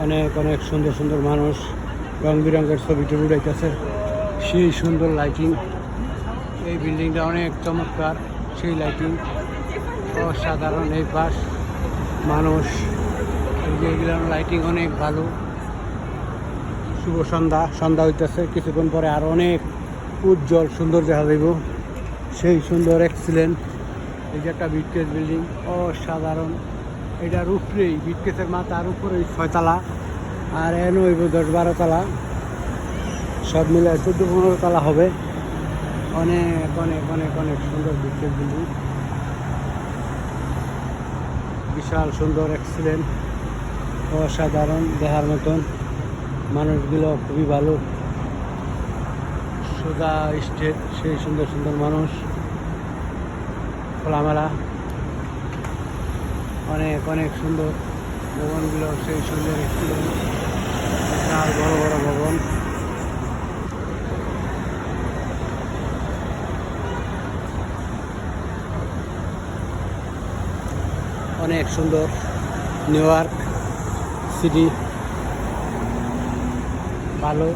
অনেক অনেক সুন্দর সুন্দর মানুষ, রং বেরঙের ছবি টবি উঠাইতেছে। সেই সুন্দর লাইটিং, এই বিল্ডিংটা অনেক চমৎকার। সেই লাইটিং অসাধারণ। এই পাশ মানুষ, এগুলো লাইটিং অনেক ভালো। শুভ সন্ধ্যা, সন্ধ্যা হইতেছে, কিছুক্ষণ পরে আরো অনেক উজ্জ্বল সুন্দর দেখা যাইব। সেই সুন্দর এক্সিলেন্ট। এই যে একটা বিটকেস বিল্ডিং, অসাধারণ। এটার উপরেই বিটকেসের মাথার উপরে 6 তলা, আর এন হইব 10-12 তলা, সব মিলে 14-15 তলা হবে। অনেক অনেক অনেক অনেক সুন্দর বিটকেস বিল্ডিং, বিশাল সুন্দর এক্সিলেন্ট, অসাধারণ দেখার মতন। মানুষগুলো খুবই ভালো, সোজা স্টেট, সেই সুন্দর সুন্দর মানুষ, খোলামেলা, অনেক অনেক সুন্দর ভবনগুলো, সেই সুন্দর এক্সিলেন্ট, বিশাল বড় বড় ভবন। অনেক সুন্দর নিউ ইয়র্ক সিটি, ভালো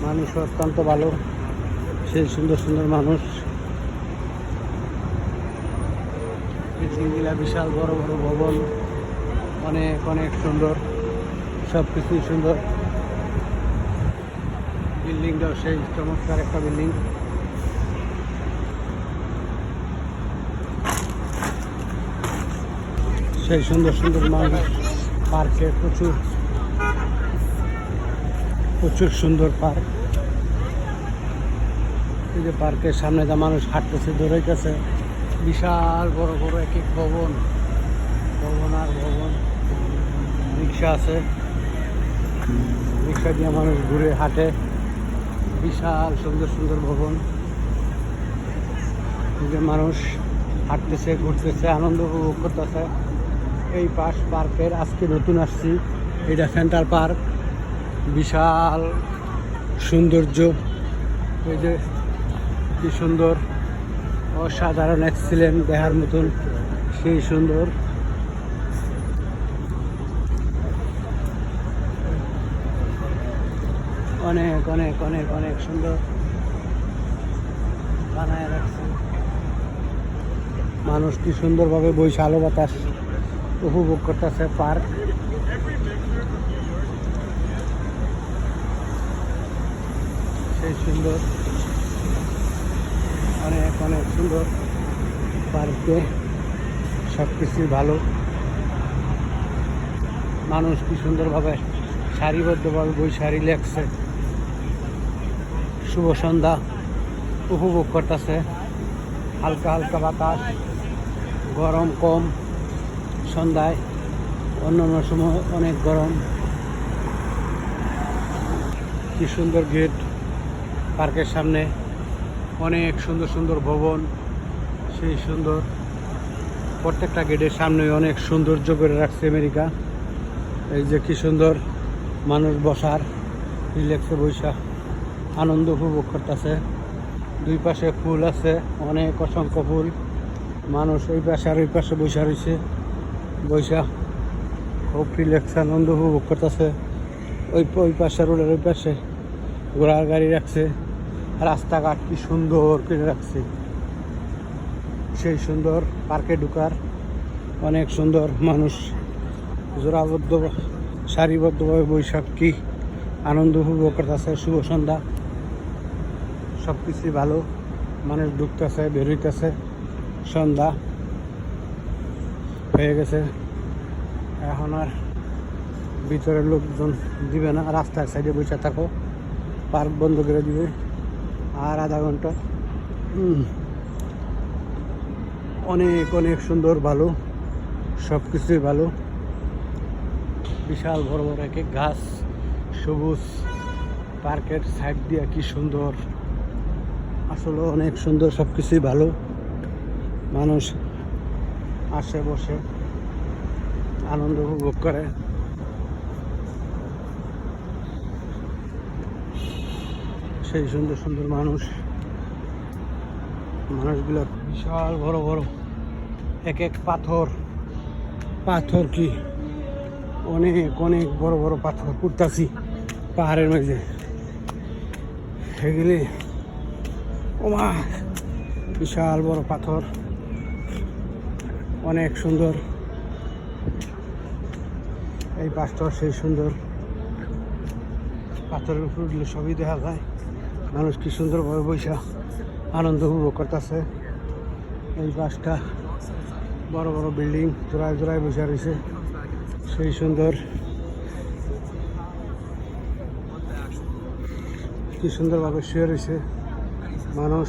মানুষ, অত্যন্ত ভালো, সেই সুন্দর সুন্দর মানুষ। বিল্ডিংগুলা বিশাল বড় বড় ভবন, অনেক অনেক সুন্দর, সব কিছুই সুন্দর। বিল্ডিংটাও সেই চমৎকার একটা বিল্ডিং। সেই সুন্দর সুন্দর মানুষ, পার্কে প্রচুর প্রচুর সুন্দর পার্ক। এই যে পার্কের সামনে যা মানুষ হাঁটতেছে, দৌড়াইতেছে, বিশাল বড় বড় এক এক ভবন, ভবন আর ভবন। রিক্সা আছে, রিক্সা দিয়ে মানুষ ঘুরে হাঁটে, বিশাল সুন্দর সুন্দর ভবন। এই যে মানুষ হাঁটতেছে, ঘুরতেছে, আনন্দ উপভোগ করতেছে। এই পাশ পার্কের আজকে নতুন আসছি, এটা সেন্ট্রাল পার্ক, বিশাল সৌন্দর্য। এই যে কি সুন্দর, অসাধারণ এক্সিলেন্ট, দেখার মতন, সেই সুন্দর। অনেক অনেক অনেক অনেক সুন্দর বানায় রাখছে। মানুষ কি সুন্দরভাবে বসে আলো বাতাস উপভোগ করতেছে। পার্ক সেই সুন্দর, অনেক অনেক সুন্দর। পার্কে সব কিছুই ভালো, মানুষ কি সুন্দরভাবে সারিবদ্ধভাবে বসে রিল্যাক্সে শুভ সন্ধ্যা উপভোগ করতেছে। হালকা হালকা বাতাস, গরম কম সন্ধ্যায়, অন্যান্য সময় অনেক গরম। কি সুন্দর গেট পার্কের সামনে, অনেক সুন্দর সুন্দর ভবন, সেই সুন্দর। প্রত্যেকটা গেটের সামনে অনেক সৌন্দর্য করে রাখছে আমেরিকা। এই যে কি সুন্দর মানুষ বসার, রিল্যাক্সে বৈশা আনন্দ উপভোগ করতেছে। দুই পাশে ফুল আছে, অনেক অসংখ্য ফুল। মানুষ ওই পাশে আর ওই পাশে বৈশা রয়েছে, বৈশা খুব রিল্যাক্স আনন্দ উপভোগ করতেছে। ওই পাশে রোডের ওই পাশে ঘোড়ার গাড়ি রাখছে, রাস্তাঘাট কি সুন্দর করে রাখছে, সেই সুন্দর। পার্কে ঢুকার অনেক সুন্দর, মানুষ জোড়াবদ্ধ সারিবদ্ধভাবে বৈশাখ কি আনন্দ উপভোগ করতেছে। শুভ সন্ধ্যা, সব কিছুই ভালো, মানুষ ঢুকতেছে বেরোইতেছে। সন্ধ্যা হয়ে গেছে, এখন আর ভিতরে লোকজন দিবে না, রাস্তার সাইডে বসে থাকো, পার্ক বন্ধ করে দিবে আর আধা ঘন্টা। অনেক অনেক সুন্দর, ভালো, সব কিছুই ভালো। বিশাল বড় বড় এক এক গাছ, সবুজ, পার্কের সাইড দিয়ে কি সুন্দর, আসলে অনেক সুন্দর, সব কিছুই ভালো। মানুষ আসে, বসে আনন্দ উপভোগ করে। সেই সুন্দর সুন্দর মানুষ, মানুষগুলো বিশাল বড় বড় এক এক পাথর, পাথর কি অনেক অনেক বড় বড় পাথর উঠতাছি পাহাড়ের মাঝে এগুলি ওমা বিশাল বড় পাথর অনেক সুন্দর এই পাথর সেই সুন্দর পাথরের উপর উঠলে সবই দেখা যায় মানুষ কি সুন্দরভাবে বৈশা আনন্দ উপভোগ করতেছে এই পাশটা বড় বড় বিল্ডিং জোড়ায় জোড়ায় বসে রয়েছে সেই সুন্দর কি সুন্দরভাবে শুয়ে রয়েছে মানুষ